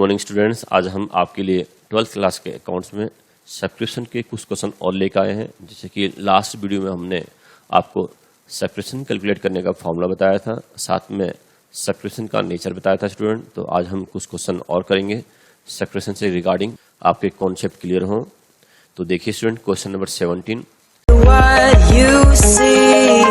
Morning students, आज हम आपके लिए 12th क्लास के अकाउंट्स में सब्सक्रिप्शन के कुछ क्वेश्चन और लेकर आए हैं। जैसे कि लास्ट वीडियो में हमने आपको सब्सक्रिप्शन कैलकुलेट करने का फॉर्मूला बताया था, साथ में सब्सक्रिप्शन का नेचर बताया था स्टूडेंट। तो आज हम कुछ क्वेश्चन और करेंगे सब्सक्रिप्शन से रिगार्डिंग, आपके कॉन्सेप्ट क्लियर हो। तो देखिए student, question number 17। What you see,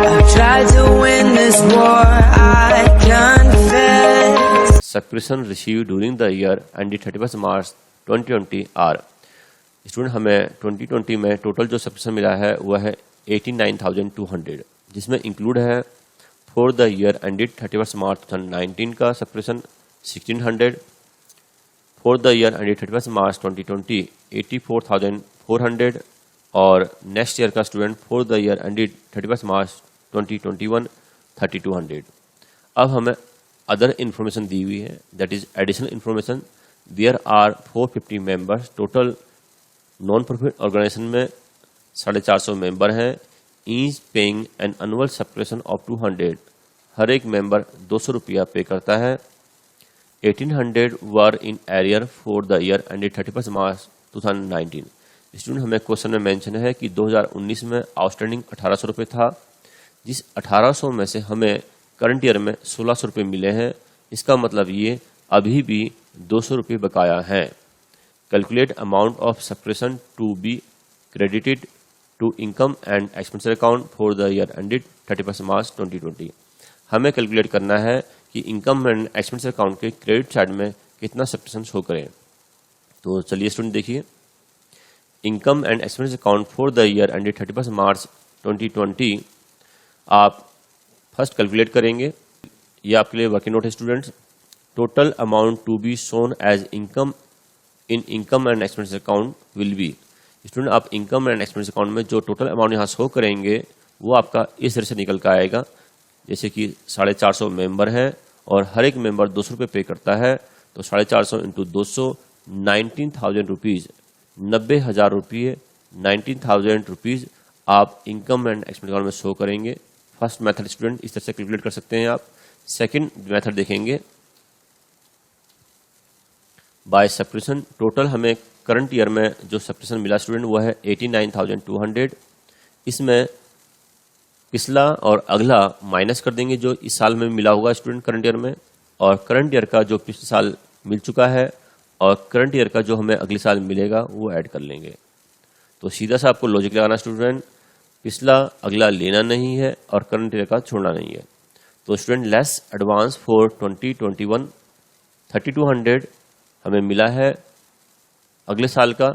I've tried to win this war, I confess. Subscription receive during the year end 31 March 2020 are. Student, हमें 2020 में टोटल जो सब्सक्रिप्शन मिला है वह है 89,200, जिसमें इंक्लूड है for the year ended 31 March 2019 का subscription 1600, for the year ended 31 March 2020 84,400 और नेक्स्ट ईयर का student for the year ended 31 March 2021 3200। अब हमें अदर इन्फॉर्मेशन दी हुई है, that is additional information. There are 450 members, total non profit organisation में 450 member हैं। Each paying an annual subscription of 200, हर एक मेंबर 200 रुपया पे करता है। 1800 were in arrear for the year ended 31 March 2019। Student, हमें क्वेश्चन में मेंशन है कि 2019 में आउटस्टैंडिंग 1800 रुपये था, जिस 1800 में से हमें करंट ईयर में 1600 रुपये मिले हैं। इसका मतलब ये अभी भी 200 रुपये बकाया हैं। Calculate amount of subscription to be credited to income and expenditure account for the year ended 31 March 2020। हमें कैलकुलेट करना है कि इनकम एंड एक्सपेंडिचर अकाउंट के क्रेडिट साइड में कितना सब्सक्रिप्शन शो करें। तो चलिए स्टूडेंट देखिए, income and expenditure account for the year ended 31 March 2020 आप फर्स्ट कैलकुलेट करेंगे। ये आपके लिए वर्किंग नोट है students. Total amount to be shown as income in income and expenditure account will be. Student, आप इनकम एंड एक्सपेंडिचर अकाउंट में जो total amount यहाँ शो करेंगे वो आपका इस तरह से निकल कर आएगा। जैसे कि 450 मेंबर हैं और हर एक मेंबर 200 रुपये पे करता है, तो 450 इंटू 200 19,000 रुपीज़, 90,000 रुपये 19,000 रुपीज़ आप इनकम एंड एक्सपेंडिचर अकाउंट में शो करेंगे। फर्स्ट मेथड स्टूडेंट इस तरह से कैलकुलेट कर सकते हैं आप। सेकंड मेथड देखेंगे, बाय सब्सक्रिप्शन। टोटल हमें करंट ईयर में जो सब्सक्रिप्शन मिला स्टूडेंट वो है 89,200। इसमें पिछला और अगला माइनस कर देंगे जो इस साल में मिला होगा स्टूडेंट करंट ईयर में, और करंट ईयर का जो पिछले साल मिल चुका है और करंट ईयर का जो हमें अगले साल मिलेगा वो ऐड कर लेंगे। तो सीधा सा आपको लॉजिक लगाना स्टूडेंट, पिछला अगला लेना नहीं है और करंट ईयर का छोड़ना नहीं है। तो स्टूडेंट, लेस एडवांस फॉर 2021 3200 हमें मिला है अगले साल का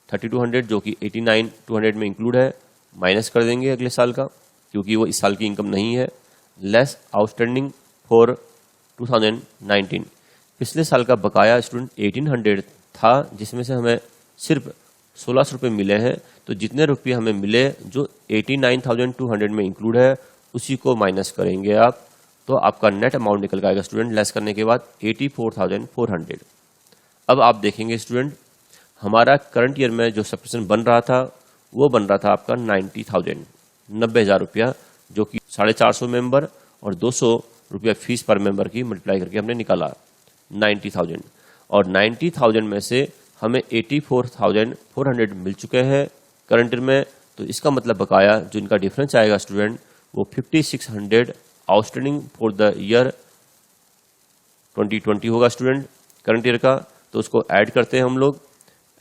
3200, जो कि 89,200 में इंक्लूड है। माइनस कर देंगे अगले साल का क्योंकि वो इस साल की इनकम नहीं है। लेस आउटस्टैंडिंग फॉर 2019, पिछले साल का बकाया स्टूडेंट 1800 था, जिसमें से हमें सिर्फ 1600 रुपये मिले हैं। तो जितने रुपये हमें मिले जो 89,200 में इंक्लूड है उसी को माइनस करेंगे आप, तो आपका नेट अमाउंट निकल आएगा स्टूडेंट लेस करने के बाद 84,400। अब आप देखेंगे स्टूडेंट, हमारा करंट ईयर में जो सब्सक्रिप्शन बन रहा था वो बन रहा था आपका 90,000, 90,000 रुपया, जो कि 450 मेंबर और 200 रुपया फीस पर मेंबर की मल्टीप्लाई करके हमने निकाला 90,000। और 90,000 में से हमें 84,400 मिल चुके हैं करंट ईयर में। तो इसका मतलब बकाया जो इनका डिफरेंस आएगा स्टूडेंट वो 5600 आउटस्टैंडिंग फॉर द ईयर 2020 होगा स्टूडेंट करंट ईयर का। तो उसको ऐड करते हैं हम लोग,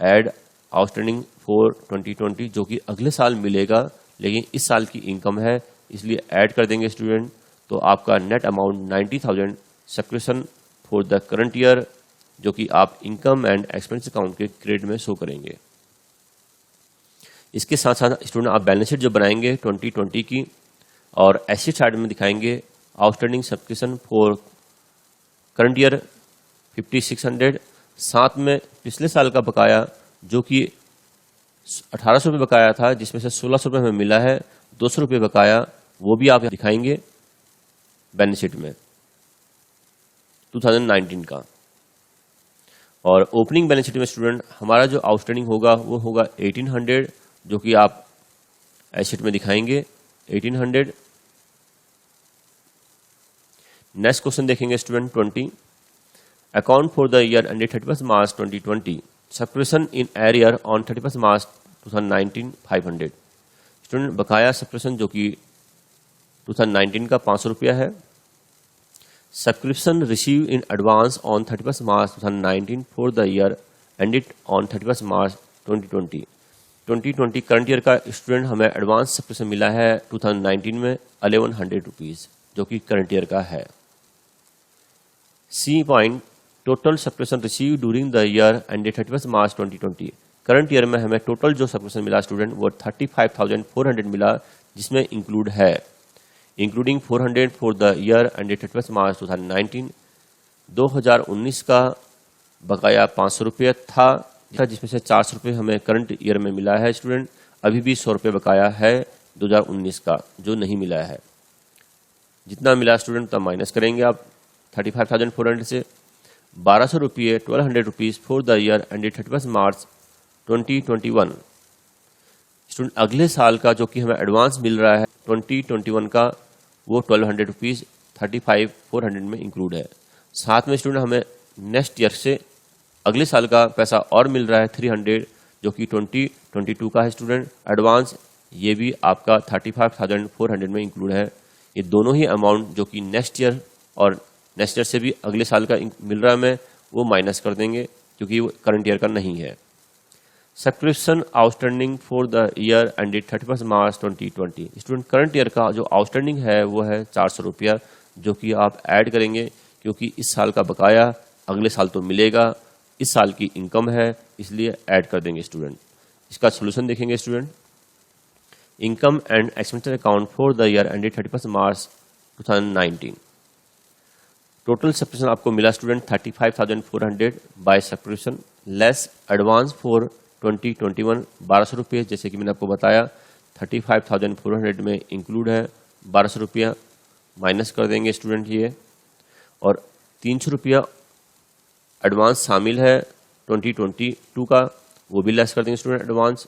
ऐड आउटस्टैंडिंग फॉर 2020 जो कि अगले साल मिलेगा लेकिन इस साल की इनकम है, इसलिए ऐड कर देंगे स्टूडेंट। तो आपका net amount 90,000 subscription for the current year, जो कि आप इनकम एंड एक्सपेंस अकाउंट के क्रेडिट में शो करेंगे। इसके साथ साथ स्टूडेंट आप बैलेंस शीट जो बनाएंगे 2020 की और एसेट साइड में दिखाएंगे outstanding subscription for current year 5600, साथ में पिछले साल का बकाया जो कि 1800 रुपये बकाया था, जिसमें से 1600 रुपये हमें मिला है, 200 रुपये बकाया, वो भी आप दिखाएंगे बैलेंस शीट में 2019 का। और ओपनिंग बैलेंस शीट में स्टूडेंट हमारा जो आउटस्टैंडिंग होगा वो होगा 1800, जो कि आप एसेट में दिखाएंगे 1800। नेक्स्ट क्वेश्चन देखेंगे student 20। Account for the year ended 31 March 2020 subscription in arrear on 31 March 2019 500। Student बकाया सब्सक्रिप्शन जो कि 2019 का 500 रुपया है। Subscription receive in advance on 31 March 2019 for the year ended on 31 March 2020। 2020 current year का स्टूडेंट हमें advance subscription मिला है 2019 में 1100 रुपीज़ जो कि करंट ईयर का है। C point total subscription receive during the year ended 31 March 2020। Current year में हमें टोटल जो सब्सक्रिप्शन मिला स्टूडेंट वो 35,400 मिला, जिसमें इंक्लूड है including 400 for the year ended 31 March 2019। 2019 का बकाया 500 रुपये था, जिसमें से 400 रुपये हमें करंट ईयर में मिला है स्टूडेंट। अभी भी 100 रुपये बकाया है 2019 का जो नहीं मिला है। जितना मिला स्टूडेंट तब माइनस करेंगे आप 35,400 से। 1200 रुपये 1200 rupees for the year ended 31 March 2021। Student अगले साल का जो कि हमें एडवांस मिल रहा है 2021 का वो 1200 रुपीज़ 35,400 में इंक्लूड है। साथ में स्टूडेंट हमें नेक्स्ट ईयर से अगले साल का पैसा और मिल रहा है 300 जो कि 2022 का है स्टूडेंट एडवांस। ये भी आपका 35,400 में इंक्लूड है। ये दोनों ही अमाउंट जो कि नेक्स्ट ईयर और नेक्स्ट ईयर से भी अगले साल का मिल रहा है हमें वो माइनस कर देंगे क्योंकि वो करंट ईयर का नहीं है। Subscription outstanding for the year ended 31 March 2020। Student current year का जो आउटस्टैंडिंग है वो है 400 रुपया जो कि आप ऐड करेंगे क्योंकि इस साल का बकाया अगले साल तो मिलेगा, इस साल की इनकम है इसलिए ऐड कर देंगे स्टूडेंट। इसका सोल्यूशन देखेंगे student. Income and expenditure account for the year ended 31 March 2019। Total subscription आपको मिला student 35,400 by subscription less advance for 2021 1200 रुपये, जैसे कि मैंने आपको बताया 35,400 में इंक्लूड है 1200 रुपया, माइनस कर देंगे स्टूडेंट ये, और 300 रुपया एडवांस शामिल है 2022 का वो भी लेस कर देंगे student advance.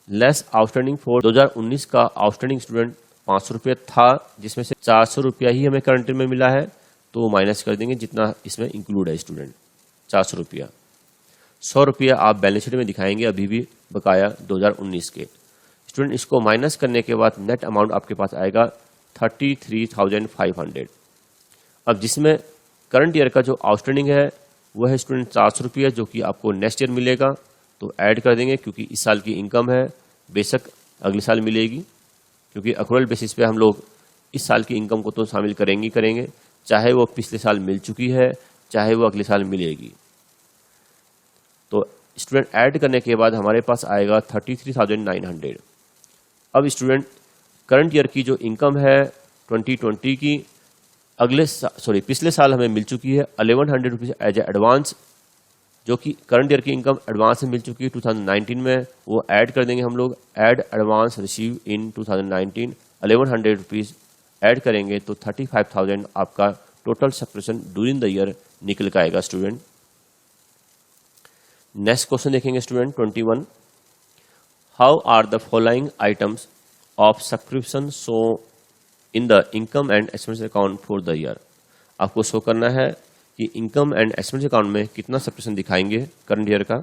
Less outstanding for 2019 का आउटस्टैंडिंग स्टूडेंट 500 रुपया था, जिसमें से 400 रुपया ही हमें करंट में मिला है तो वो माइनस कर देंगे जितना इसमें इंक्लूड है स्टूडेंट 400 रुपया। 100 रुपया आप बैलेंस शीट में दिखाएंगे अभी भी बकाया 2019 के। स्टूडेंट इसको माइनस करने के बाद नेट अमाउंट आपके पास आएगा 33,500। अब जिसमें करंट ईयर का जो आउटस्टैंडिंग है वो है स्टूडेंट 400 रुपया जो कि आपको नेक्स्ट ईयर मिलेगा तो ऐड कर देंगे क्योंकि इस साल की इनकम है, बेशक अगले साल मिलेगी क्योंकि अक्रूवल बेसिस पे हम लोग इस साल की इनकम को तो शामिल करेंगे, चाहे वो पिछले साल मिल चुकी है चाहे वो अगले साल मिलेगी। तो स्टूडेंट ऐड करने के बाद हमारे पास आएगा 33,900। अब स्टूडेंट करंट ईयर की जो इनकम है 2020 की पिछले साल हमें मिल चुकी है 1100 रुपीज़ एज ए एडवांस, जो कि करंट ईयर की इनकम एडवांस में मिल चुकी है 2019 में, वो ऐड कर देंगे हम लोग। Add advance receive in 2019 1100 rupees add करेंगे तो 35,000 आपका total subscription during the year निकल के आएगा स्टूडेंट। नेक्स्ट क्वेश्चन देखेंगे student 21। How are the following items of subscription show in the income and expense account for the year. आपको show करना है कि इनकम एंड एक्सपेंस अकाउंट में कितना सब्सक्रिप्शन दिखाएंगे करंट ईयर का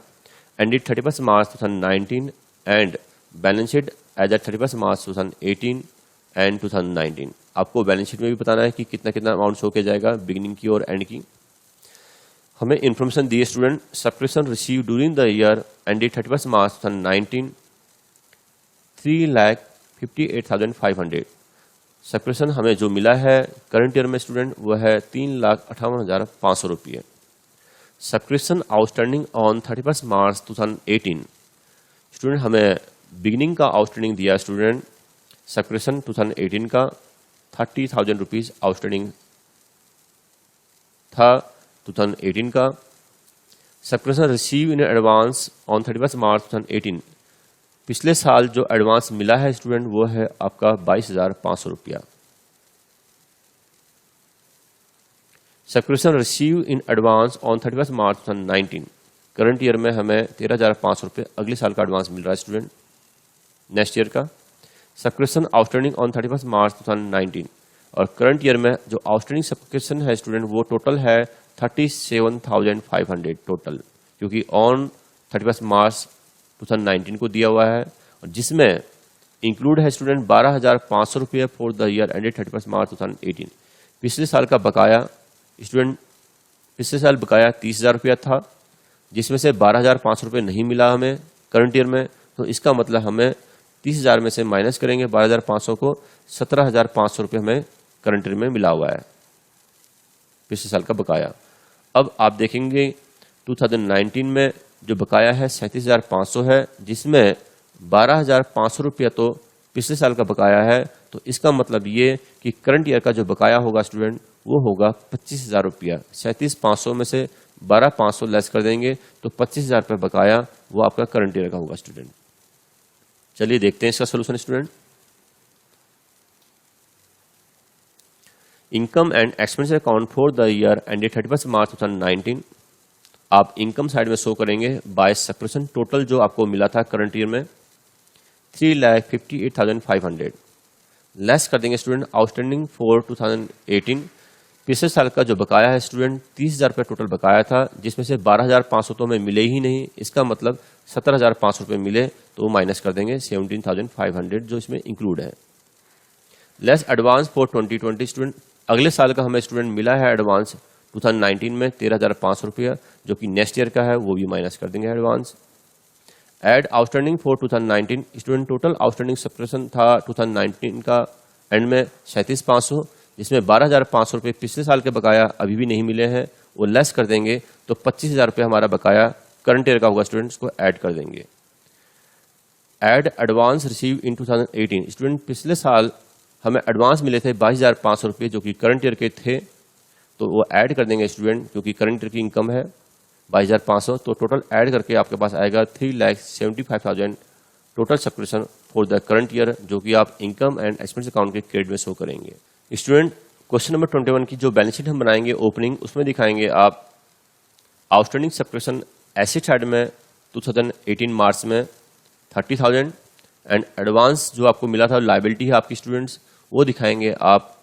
ended 31 March 2019 and balance sheet as at 31 March 2018 and 2019। आपको balance sheet में भी बताना है कि कितना कितना अमाउंट शो किया जाएगा बिगिनिंग की और एंड की। हमें इन्फॉर्मेशन दी है student subscription receive during the year ended 31 March 2019 3,58,500। Subscription हमें जो मिला है करंट ईयर में स्टूडेंट वो है 3,58,500 रुपये। Subscription outstanding on 31 March 2018। Student हमें बिगिनिंग का आउटस्टैंडिंग दिया स्टूडेंट सब्सक्रिप्शन 2018 का 30,000 रुपीज़ आउटस्टैंडिंग था 2018 का। Subscription receive in advance on 31 March 2018। पिछले साल जो एडवांस मिला है स्टूडेंट वो है आपका 22,500 रुपया। Subscription receive in advance on 31 March 2019। Current year में हमें 13,500 रुपये अगले साल का एडवांस मिल रहा है स्टूडेंट नेक्स्ट ईयर का। सब्सक्रिप्शन आउटस्टैंडिंग ऑन 31 मार्च 2019 और करंट ईयर में जो आउटस्टैंडिंग सब्सक्रिप्शन है स्टूडेंट वो टोटल है 37,500 टोटल, क्योंकि ऑन 31 मार्च 2019 को दिया हुआ है, और जिसमें इंक्लूड है स्टूडेंट 12,500 रुपये for the year ended 31 March 2018। पिछले साल का बकाया स्टूडेंट, पिछले साल बकाया 30,000 रुपया था, जिसमें से 12,500 रुपये नहीं मिला हमें करंट ईयर में, तो इसका मतलब हमें 30,000 में से माइनस करेंगे 12,500 को, 17,500 रुपये हमें करंट ईयर में मिला हुआ है पिछले साल का बकाया। अब आप देखेंगे 2019 में जो बकाया है 37,500 है, जिसमें 12,500 रुपया तो पिछले साल का बकाया है, तो इसका मतलब ये कि करंट ईयर का जो बकाया होगा स्टूडेंट वो होगा 25,000 रुपया। 37,500 में से 12,500 लेस कर देंगे तो 25,000 रुपये बकाया वो आपका करंट ईयर का होगा स्टूडेंट। चलिए देखते हैं इसका solution student. Income and expenditure account for the year ended 31 March 2019। आप इनकम साइड में शो करेंगे बाय सब्ट्रैक्शन टोटल जो आपको मिला था करंट ईयर में 3,58,500 लेस कर देंगे स्टूडेंट आउटस्टैंडिंग फॉर 2018। पिछले साल का जो बकाया है स्टूडेंट 30,000 रुपये टोटल बकाया था, जिसमें से 12,500 तो हमें मिले ही नहीं, इसका मतलब 17,500 रुपये मिले, तो माइनस कर देंगे 17,500 जो इसमें इंक्लूड है। लेस एडवांस फॉर 2020 स्टूडेंट, अगले साल का हमें स्टूडेंट मिला है एडवांस 2019 में 13,500 रुपया, जो कि नेक्स्ट ईयर का है, वो भी माइनस कर देंगे advance. Add outstanding for 2019 student, total outstanding subscription था 2019 का एंड में 37,500, जिसमें 12,500 रुपये पिछले साल के बकाया अभी भी नहीं मिले हैं, वो लेस कर देंगे तो 25,000 रुपये हमारा बकाया करंट ईयर का होगा स्टूडेंट्स को ऐड कर देंगे। Add advance receive in 2018 student, पिछले साल हमें एडवांस मिले थे 22,500 रुपये जो कि करंट ईयर के थे, तो वो ऐड कर देंगे स्टूडेंट, क्योंकि करंट ईयर की इनकम है 22,500, तो टोटल ऐड करके आपके पास आएगा 3,75,000 total subscription for the current year, जो कि आप इनकम एंड एक्सपेंस अकाउंट के क्रेडिट में शो करेंगे। स्टूडेंट क्वेश्चन नंबर 21 की जो बैलेंस शीट हम बनाएंगे ओपनिंग, उसमें दिखाएंगे आप आउटस्टैंडिंग सब्सक्रिप्शन एसेट साइड में 2018 मार्च में 30,000 एंड एडवांस जो आपको मिला था लायबिलिटी है आपकी स्टूडेंट्स, वो दिखाएंगे आप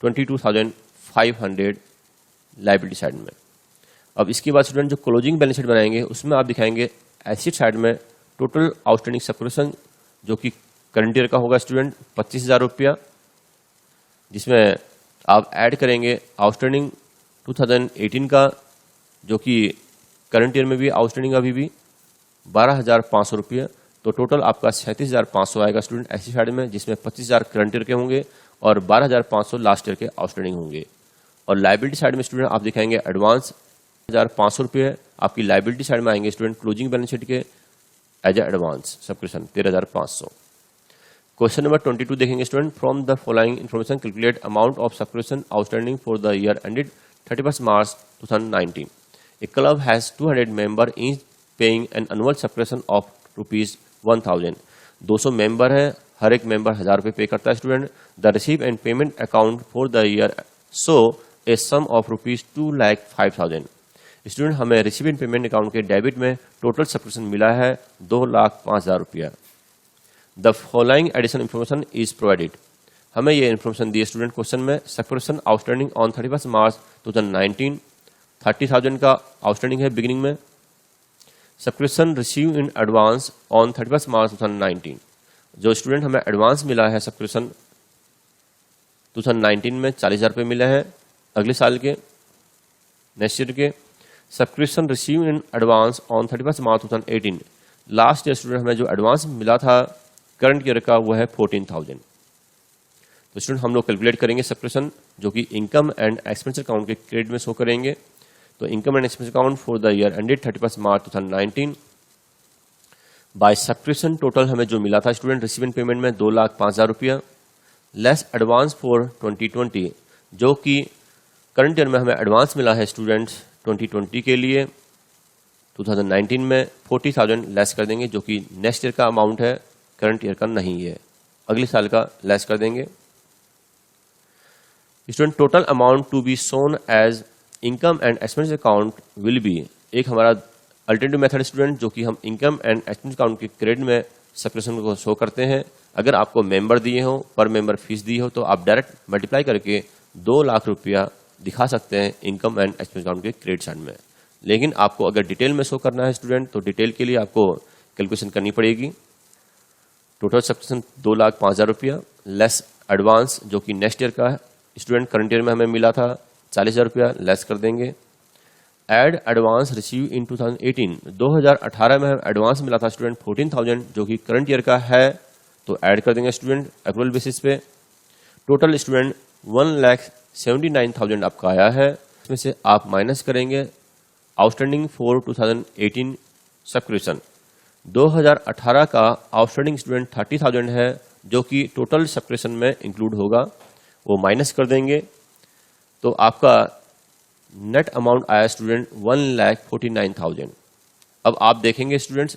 22,500 लायबिलिटी साइड में। अब इसके बाद स्टूडेंट जो क्लोजिंग बैलेंस शीट बनाएंगे उसमें आप दिखाएंगे एसेट साइड में टोटल आउटस्टैंडिंग सब्सक्रिप्शन जो कि करंट ईयर का होगा स्टूडेंट 25,000 रुपया, जिसमें आप ऐड करेंगे आउटस्टैंडिंग 2018 का जो कि करंट ईयर में भी आउटस्टैंडिंग अभी भी 12,500 रुपये, तो टोटल आपका 37,500 आएगा स्टूडेंट एसेट साइड में, जिसमें 25,000 करंट ईयर के होंगे और 12,500 लास्ट ईयर के आउटस्टैंडिंग होंगे। और लायबिलिटी साइड में स्टूडेंट आप दिखाएंगे एडवांस 1,500 रुपये आपकी लायबिलिटी साइड में आएंगे स्टूडेंट क्लोजिंग बैलेंस शीट के as advance subscription 13,500। Question number 22 देखेंगे student, from the following information calculate amount of subscription outstanding for the year ended 31 March 2019। A club has 200 member each paying an annual subscription of ₹1,000। 200 member है, हर एक member 1,000 रुपये pay करता है student. The receive and payment account for the year so a sum of ₹2,05,000। Student हमें receive and payment account के debit में total subscription मिला है 2,05,000 रुपया। The following additional information is provided, हमें ये इन्फॉर्मेशन दी है स्टूडेंट क्वेश्चन में। सब्सक्रिप्शन आउटस्टैंडिंग ऑन 31 मार्च 2019 30,000 का आउटस्टैंडिंग है बिगिनिंग में। Subscription receive in advance on 31 March 2019, जो स्टूडेंट हमें एडवांस मिला है सब्सक्रिप्शन 2019 में 40,000 रुपये मिले हैं अगले साल के नेक्स्ट ईयर के। Subscription receive in advance on 31 March 2018, last year student हमें जो एडवांस मिला था करंट ईयर का वो है 14,000। तो स्टूडेंट हम लोग कैलकुलेट करेंगे सब्सक्रिप्शन जो कि इनकम एंड एक्सपेंस अकाउंट के क्रेडिट में शो करेंगे। तो income and expense account for the year ended 31 March 2019 by subscription total हमें जो मिला था स्टूडेंट रिसीव एंड पेमेंट में 2,05,000 रुपया, लेस एडवांस फॉर 2020 जो कि करंट ईयर में हमें एडवांस मिला है स्टूडेंट्स 2020 के लिए 2019 में 40,000 लेस कर देंगे, जो कि नेक्स्ट ईयर का अमाउंट है, करंट ईयर का नहीं है, अगले साल का लेस कर देंगे। Student total amount to be shown as income and expense account will be, एक हमारा अल्टरनेटिव मेथड स्टूडेंट जो कि हम इनकम एंड एक्सपेंस अकाउंट के क्रेडिट में सब्सक्रिप्शन को शो करते हैं। अगर आपको मेंबर दिए हो, पर मेंबर फीस दी हो, तो आप डायरेक्ट मल्टीप्लाई करके 2 लाख रुपया दिखा सकते हैं इनकम एंड एक्सपेंस अकाउंट के क्रेडिट साइड में। लेकिन आपको अगर डिटेल में शो करना है स्टूडेंट, तो डिटेल के लिए आपको कैलकुलेशन करनी पड़ेगी। टोटल सब्सक्रिप्शन 2,05,000 रुपया लेस एडवांस जो कि नेक्स्ट ईयर का है स्टूडेंट, करंट ईयर में हमें मिला था 40,000 रुपया, लेस कर देंगे। एड एडवांस रिसीव इन 2018, 2018 में एडवांस मिला था स्टूडेंट 14,000 जो कि करंट ईयर का है, तो ऐड कर देंगे स्टूडेंट अप्रूवल बेसिस पे। टोटल स्टूडेंट 1,79,000 आपका आया है। इसमें से आप माइनस करेंगे आउटस्टैंडिंग फॉर 2018 सब्सक्रिप्शन। 2018 का आउटस्टैंडिंग स्टूडेंट 30,000 है जो कि टोटल सब्सक्रिप्शन में इंक्लूड होगा, वो माइनस कर देंगे तो आपका नेट अमाउंट आया स्टूडेंट 1,49,000। अब आप देखेंगे स्टूडेंट्स,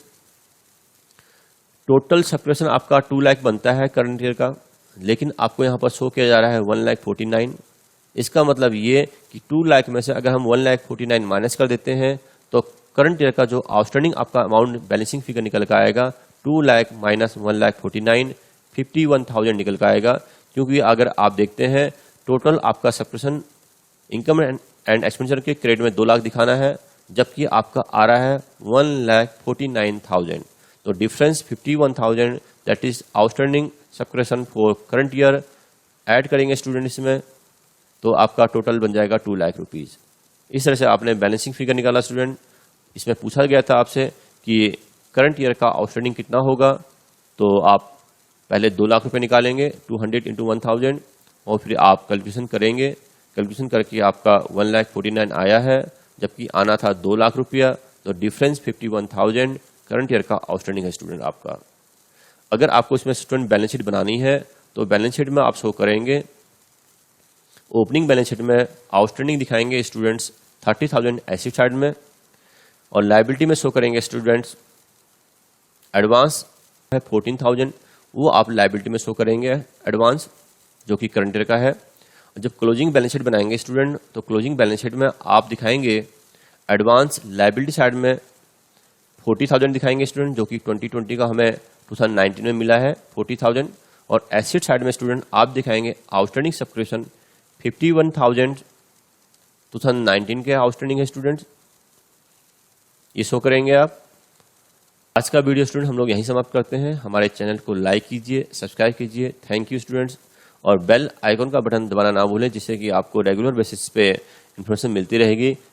टोटल सब्सक्रिप्शन आपका 2 लाख बनता है करंट ईयर का, लेकिन आपको यहाँ पर शो किया जा रहा है 1,49,000। इसका मतलब ये कि 2 लाख में से अगर हम 1,49,000 माइनस कर देते हैं तो करंट ईयर का जो आउटस्टैंडिंग आपका अमाउंट बैलेंसिंग फिगर निकल कर आएगा 2 लाख माइनस 1,49,000 51,000 निकल कर आएगा। क्योंकि अगर आप देखते हैं टोटल आपका सब्सक्रिप्शन इनकम एंड एक्सपेंडिचर के क्रेडिट में 2 लाख दिखाना है, जबकि आपका आ रहा है 1,49,000। तो difference 51,000 that is outstanding subscription for current year add करेंगे स्टूडेंट इसमें, तो आपका टोटल बन जाएगा 2 लाख रुपीज़। इस तरह से आपने बैलेंसिंग फिगर निकाला स्टूडेंट। इसमें पूछा गया था आपसे कि करंट ईयर का आउटस्टैंडिंग कितना होगा, तो आप पहले 2 लाख रुपए निकालेंगे 200 इंटू 1,000 और फिर आप कैलकुलेशन करेंगे। कैलकुलेशन करके आपका 1,49,000 आया है, जबकि आना था 2 लाख रुपया, तो डिफरेंस 51,000 करंट ईयर का आउटस्टैंडिंग है स्टूडेंट आपका। अगर आपको इसमें स्टूडेंट बैलेंस शीट बनानी है तो बैलेंस शीट में आप शो करेंगे, ओपनिंग बैलेंस शीट में आउटस्टैंडिंग दिखाएंगे स्टूडेंट्स 30,000 एसेट साइड में, और लायबिलिटी में शो करेंगे स्टूडेंट्स एडवांस है 14,000, वो आप लायबिलिटी में शो करेंगे एडवांस जो कि करंट ईयर का है। जब क्लोजिंग बैलेंस शीट बनाएंगे स्टूडेंट, तो क्लोजिंग बैलेंस शीट में आप दिखाएंगे एडवांस लायबिलिटी साइड में 40,000 दिखाएंगे स्टूडेंट जो कि 2020 का हमें 2019 में मिला है 40,000, और एसेट साइड में स्टूडेंट आप दिखाएंगे आउटस्टैंडिंग सब्सक्रिप्शन 51,000 2019 के आउटस्टैंडिंग है स्टूडेंट, ये शो करेंगे आप। आज का वीडियो स्टूडेंट हम लोग यहीं समाप्त करते हैं। हमारे चैनल को लाइक कीजिए, सब्सक्राइब कीजिए। थैंक यू स्टूडेंट्स, और बेल आइकन का बटन दबाना ना भूलें, जिससे कि आपको रेगुलर बेसिस पे इन्फॉर्मेशन मिलती रहेगी।